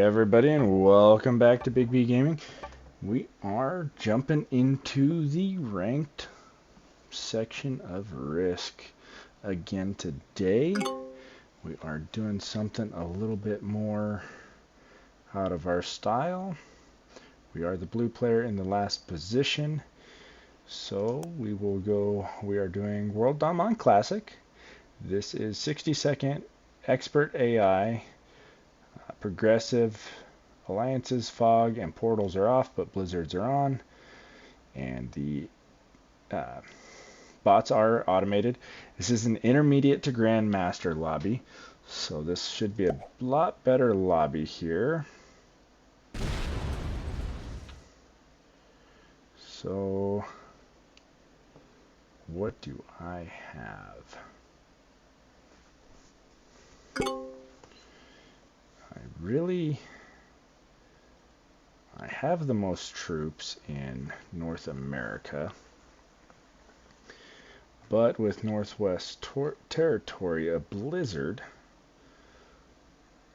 everybody, and welcome back to Big B Gaming. We are jumping into the ranked section of Risk again today. We are doing something a little bit more out of our style. We are the blue player in the last position, so we are doing World Dawnmon Classic. This is 60-second expert AI, progressive. Alliances, fog, and portals are off, but blizzards are on. And the bots are automated. This is an intermediate to grandmaster lobby, so this should be a lot better lobby here. So, what do I have? I have the most troops in North America, but with Northwest Territory, a blizzard,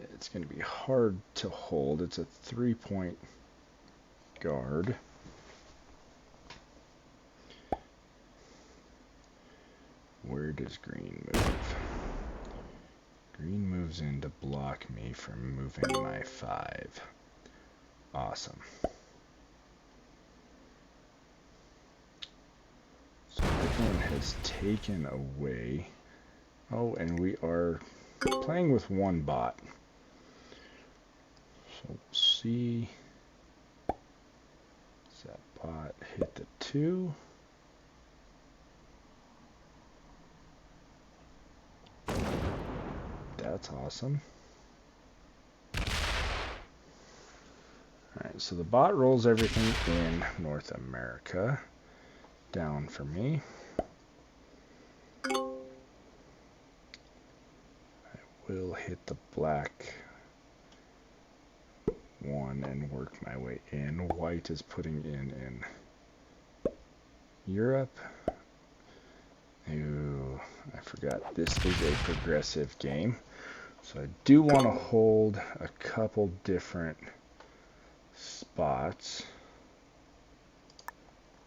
it's going to be hard to hold. It's a 3-point guard. Where does green move? Green moves in to block me from moving my 5. Awesome. So everyone has taken away. Oh, and we are playing with one bot. So we'll see. Does that bot hit the 2? That's awesome. Alright, so the bot rolls everything in North America down for me. I will hit the black 1 and work my way in. White is putting in Europe. Ooh, I forgot this is a progressive game. So I do want to hold a couple different spots.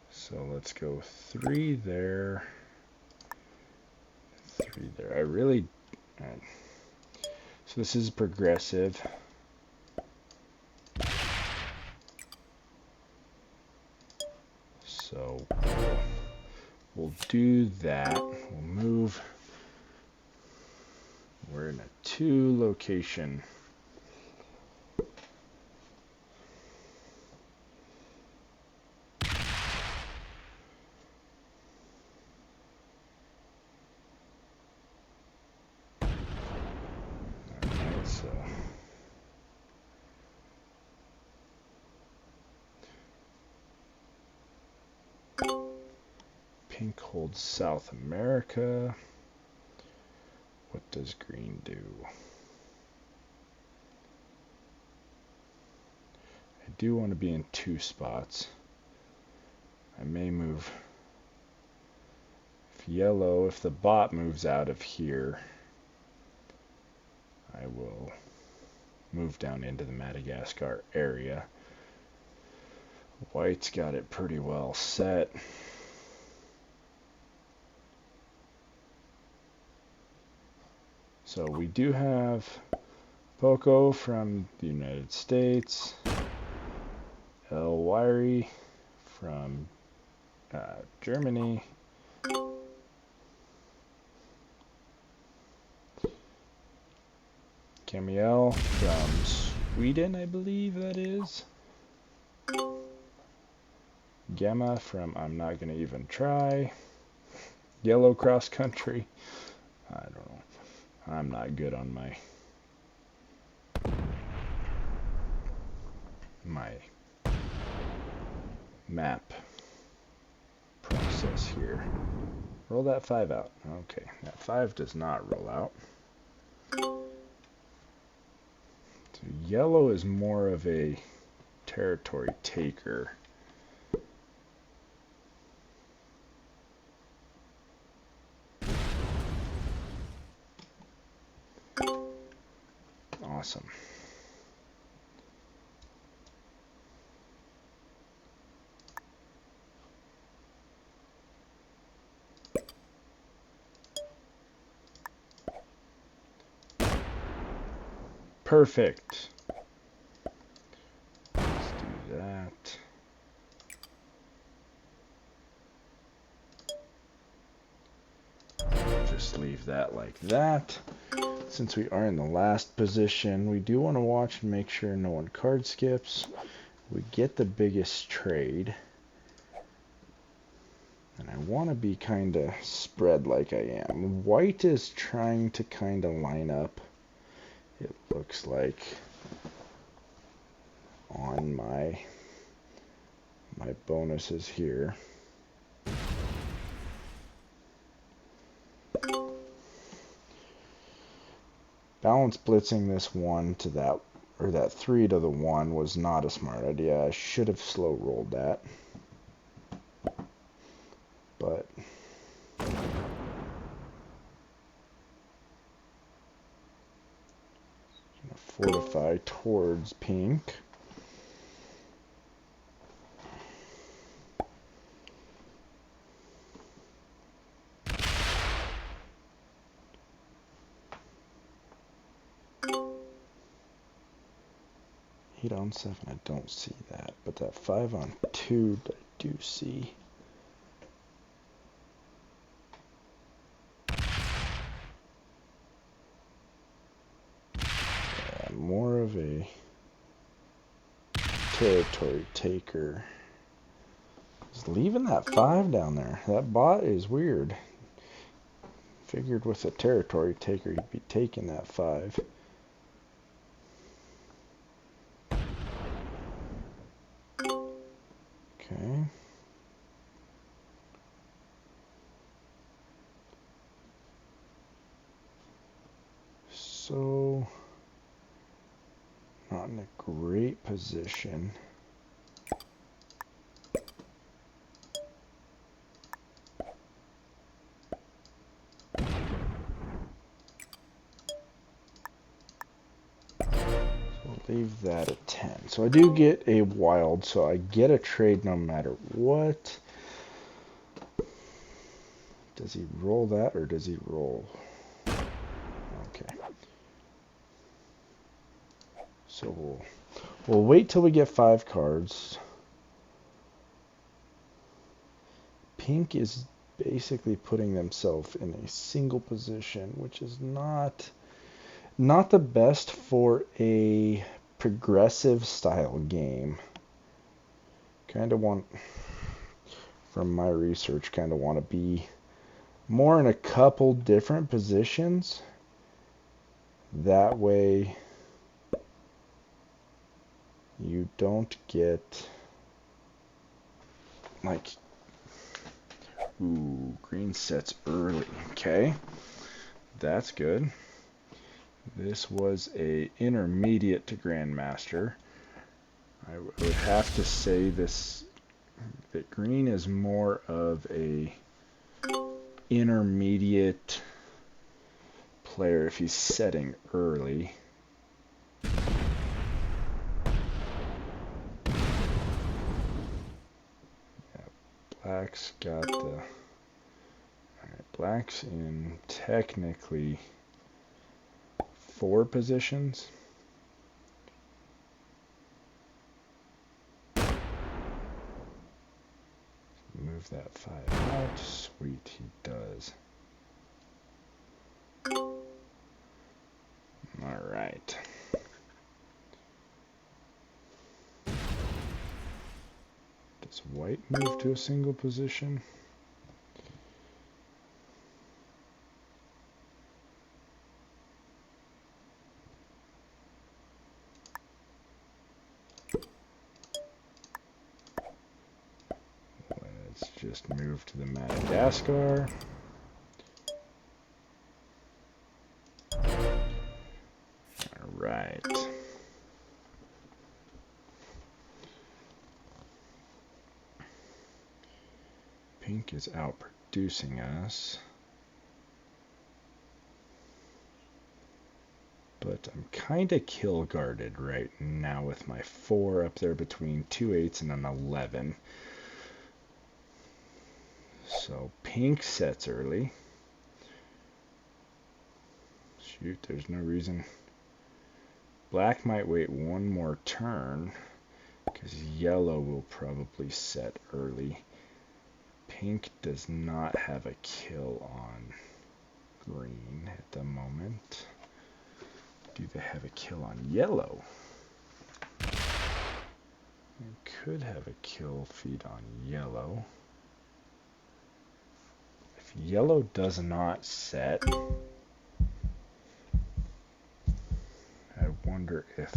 So let's go 3 there, 3 there. So this is progressive. So we'll do that. We'll move. We're in a 2 location. Alright, so pink holds South America. What does green do? I do want to be in 2 spots. I may move yellow. If the bot moves out of here, I will move down into the Madagascar area. White's got it pretty well set. So we do have Poco from the United States, El Wiry from Germany, Camiel from Sweden, I believe that is, Gamma from I'm not going to even try, Yellow Cross Country, I don't know. I'm not good on my map process here. Roll that 5 out. Okay, that 5 does not roll out. So yellow is more of a territory taker. Awesome. Perfect. Let's do that. Just leave that like that. Since we are in the last position, we do want to watch and make sure no one card skips. We get the biggest trade. And I want to be kind of spread like I am. White is trying to kind of line up, it looks like, on my bonuses here. Balance blitzing this 1 to that, or that 3 to the 1 was not a smart idea. I should have slow rolled that. But fortify towards pink. Eight on 7, I don't see that, but that 5 on 2 I do see. More of a territory taker. Just leaving that 5 down there. That bot is weird. Figured with a territory taker you'd be taking that 5. Okay. So, not in a great position. Leave that at 10. So I do get a wild, so I get a trade no matter what. Does he roll that or does he roll? Okay. So we'll wait till we get 5 cards. Pink is basically putting themselves in a single position, which is not the best for a progressive style game. Kind of want, from my research, kind of want to be more in a couple different positions. That way you don't get like, ooh, green sets early. Okay, that's good. This was a intermediate to Grandmaster. I would have to say that green is more of a intermediate player if he's setting early. Yeah, black's got the... Alright, black's in technically 4 positions. Move that 5 out. Sweet, he does. Alright. Does white move to a single position? Let's just move to the Madagascar. Alright. Pink is outproducing us. But I'm kind of kill guarded right now with my 4 up there between 2 8s and an 11. So pink sets early. Shoot, there's no reason Black might wait one more turn, because yellow will probably set early. Pink does not have a kill on green at the moment. Do they have a kill on yellow? They could have a kill feed on yellow. If yellow does not set, I wonder if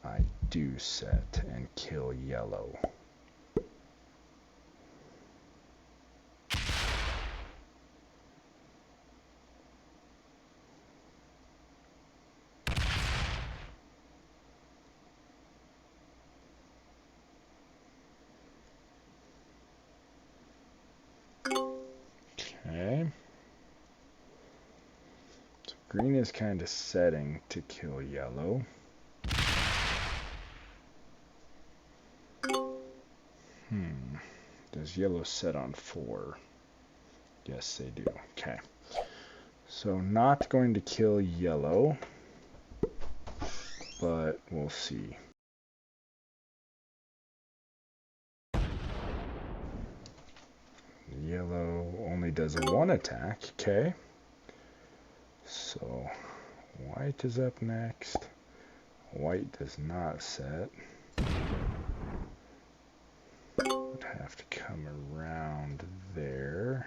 I do set and kill yellow. Okay. So green is kind of setting to kill yellow. Does yellow set on 4? Yes, they do. Okay. So not going to kill yellow, but we'll see. Yellow only does a 1 attack. Okay. So white is up next. White does not set. Would have to come around there.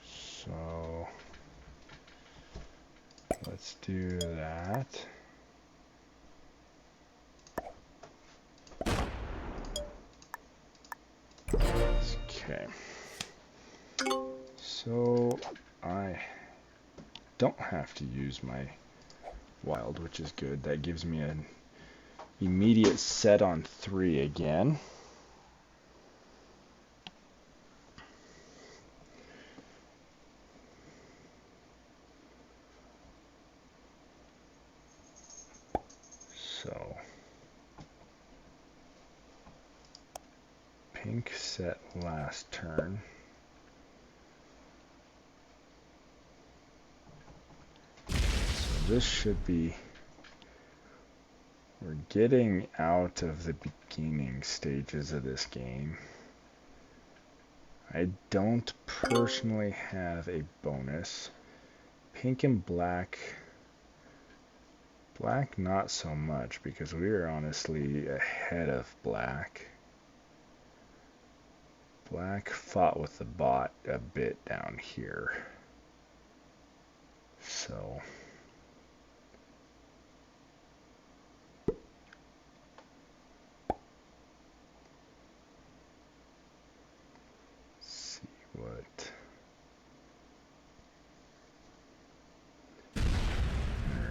So let's do that. Okay. So I don't have to use my wild, which is good. That gives me an immediate set on 3 again. So pink set last turn. So this should be, we're getting out of the beginning stages of this game. I don't personally have a bonus. Pink and black. Black not so much, because we are honestly ahead of black. Black fought with the bot a bit down here. So let's see what.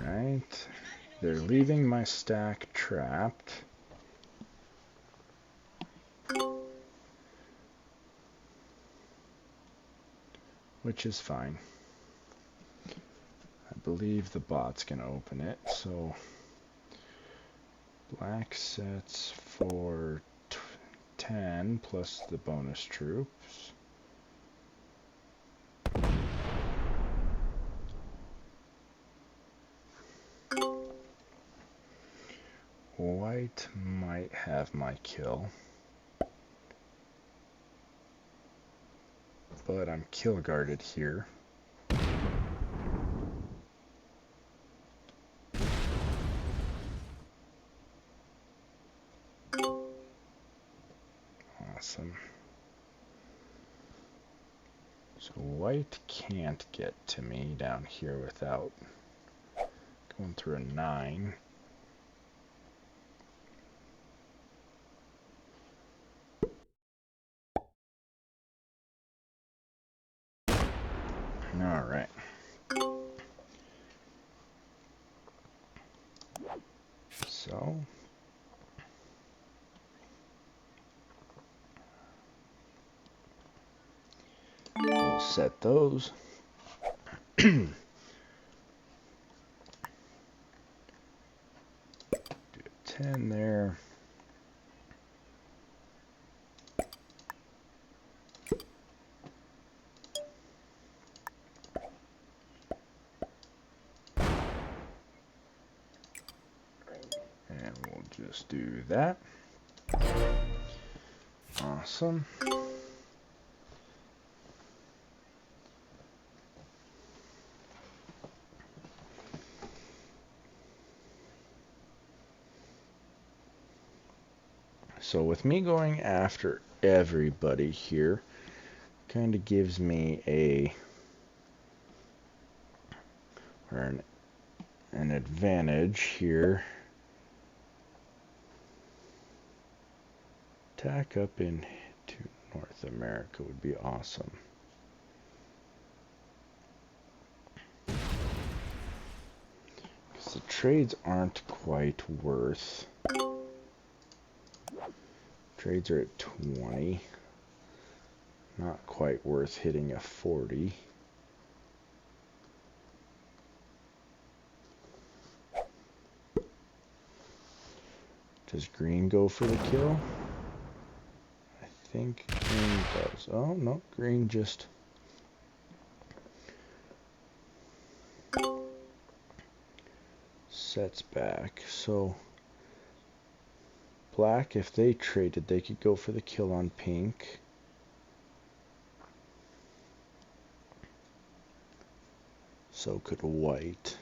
Alright. They're leaving my stack trapped. Which is fine. I believe the bot's gonna open it, so black sets for 10 plus the bonus troops. White might have my kill, but I'm kill guarded here. Awesome. So white can't get to me down here without going through a 9. Alright. So we'll set those. Do 10 there. just do that. Awesome. So with me going after everybody here, kind of gives me an advantage here. Attack up into North America would be awesome. Because the trades aren't quite worth. Trades are at 20. Not quite worth hitting a 40. Does green go for the kill? I think green does. Oh, no, green just... sets back. So, black, if they traded, they could go for the kill on pink. So could white.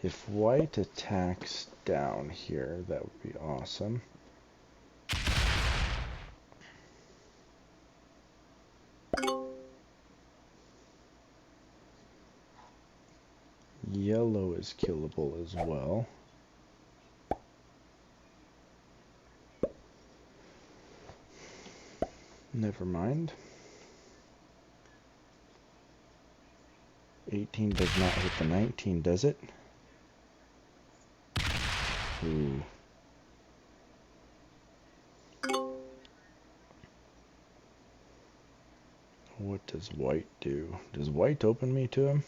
If white attacks down here, that would be awesome. Yellow is killable as well. Never mind. 18 does not hit the 19, does it? Ooh. What does white do? Does white open me to him?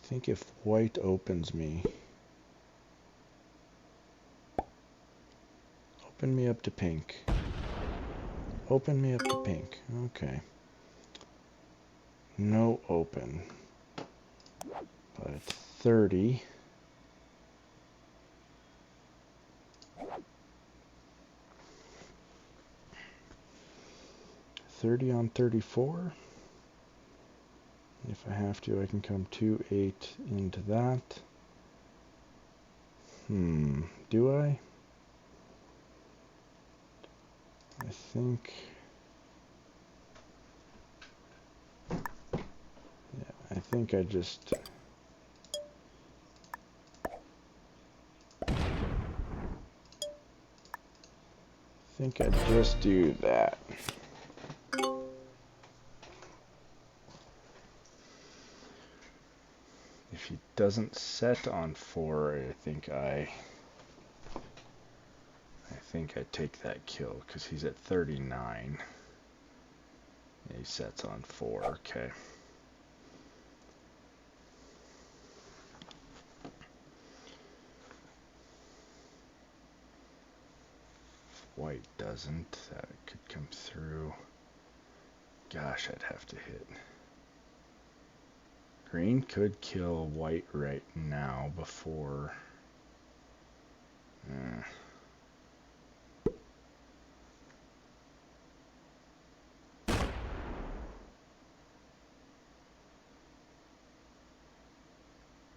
I think if white opens me... Open me up to pink. Open me up to pink. Okay. No open. But 30. $30 on 34. If I have to, I can come 2-8 into that. Do I? I think... Yeah, I think I just... do that. If he doesn't set on 4, I think I take that kill because he's at 39. He sets on 4. Okay. White doesn't. That could come through. Gosh, I'd have to hit. Green could kill white right now before...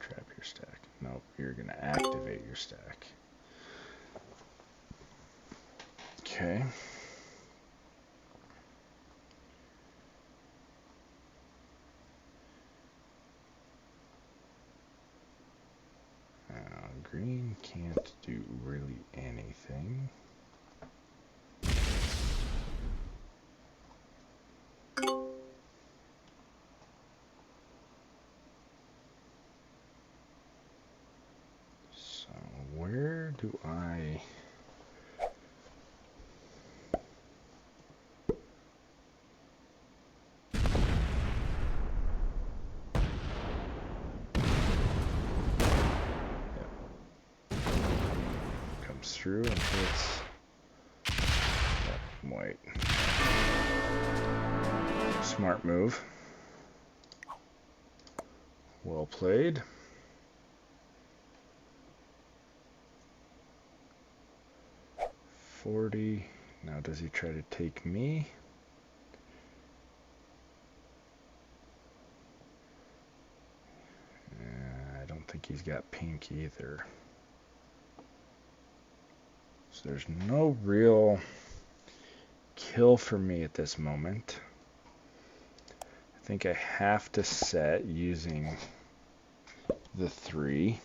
Trap your stack. Nope, you're going to activate your stack. Okay. Green can't do really anything. So where do I... Through and hits white. Smart move. Well played. $40. Now does he try to take me? I don't think he's got pink either. So there's no real kill for me at this moment. I think I have to set using the 3.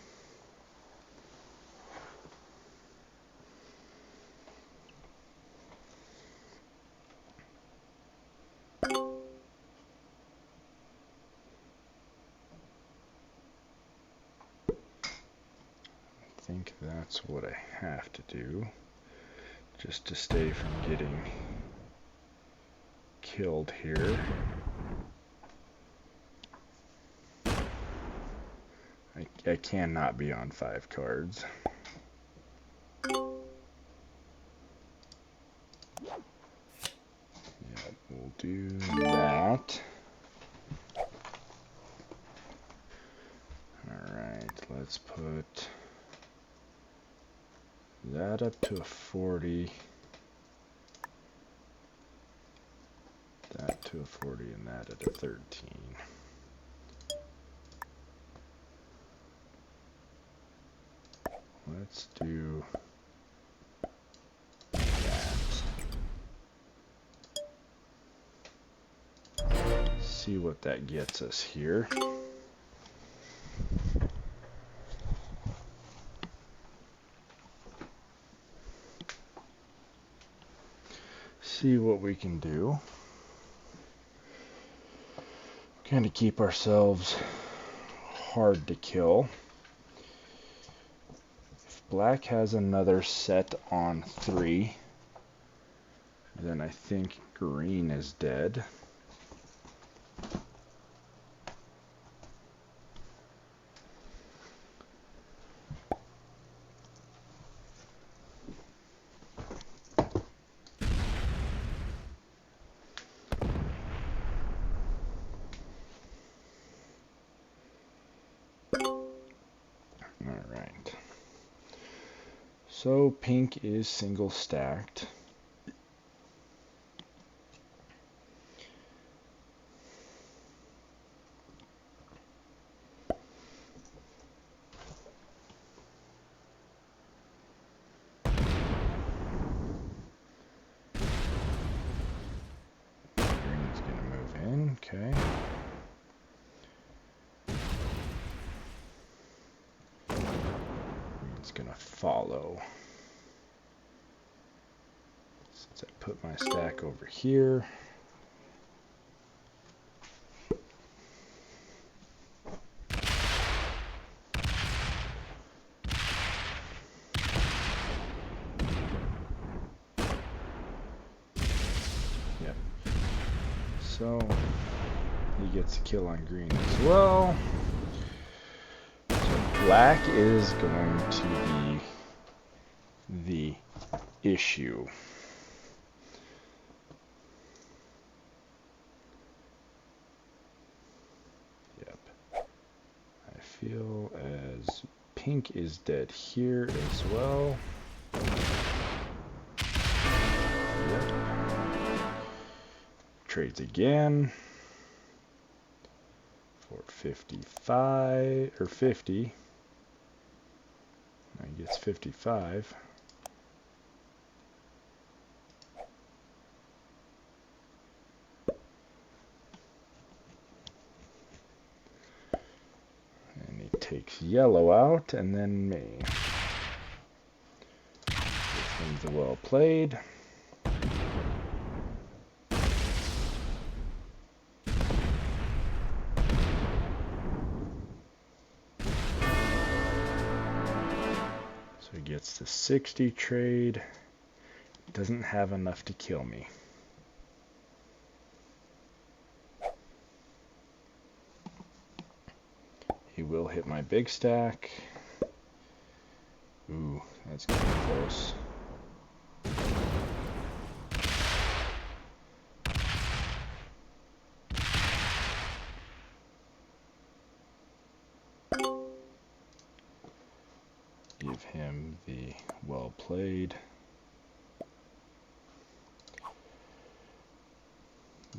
I think that's what I have to do just to stay from getting killed here. I cannot be on 5 cards. Yeah, we'll do that. Alright, let's put that up to a 40. That to a 40 and that at a 13. Let's do that. See what that gets us here. See what we can do. Kind of keep ourselves hard to kill. If black has another set on 3, then I think green is dead. Alright. So pink is single stacked. Green's gonna move in, okay. Green's gonna follow. Since I put my stack over here. Yep. So he gets a kill on green as well. So black is going to be the issue. Feel as pink is dead here as well. Yep. Trades again for 55 or 50. Now he gets 55. Takes yellow out, and then me. This one's a well played. So he gets the 60 trade. Doesn't have enough to kill me. He will hit my big stack. Ooh, that's getting close. give him the well played.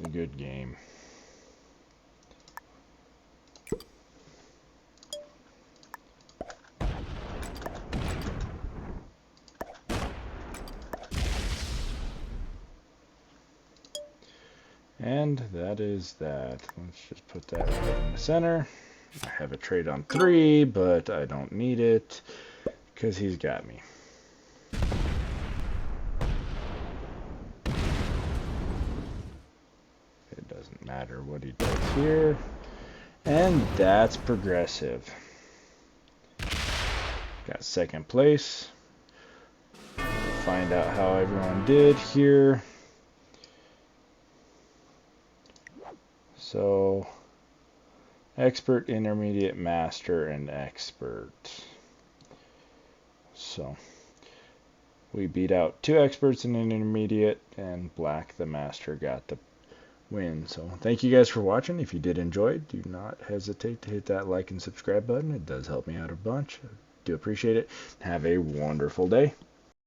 The good game. And that is that. Let's just put that right in the center. I have a trade on 3, but I don't need it because he's got me. It doesn't matter what he does here. And that's progressive. Got second place. Find out how everyone did here. So, expert, intermediate, master, and expert. So, we beat out 2 experts and an intermediate, and Black, the master, got the win. So, thank you guys for watching. If you did enjoy it, do not hesitate to hit that like and subscribe button. It does help me out a bunch. I do appreciate it. Have a wonderful day.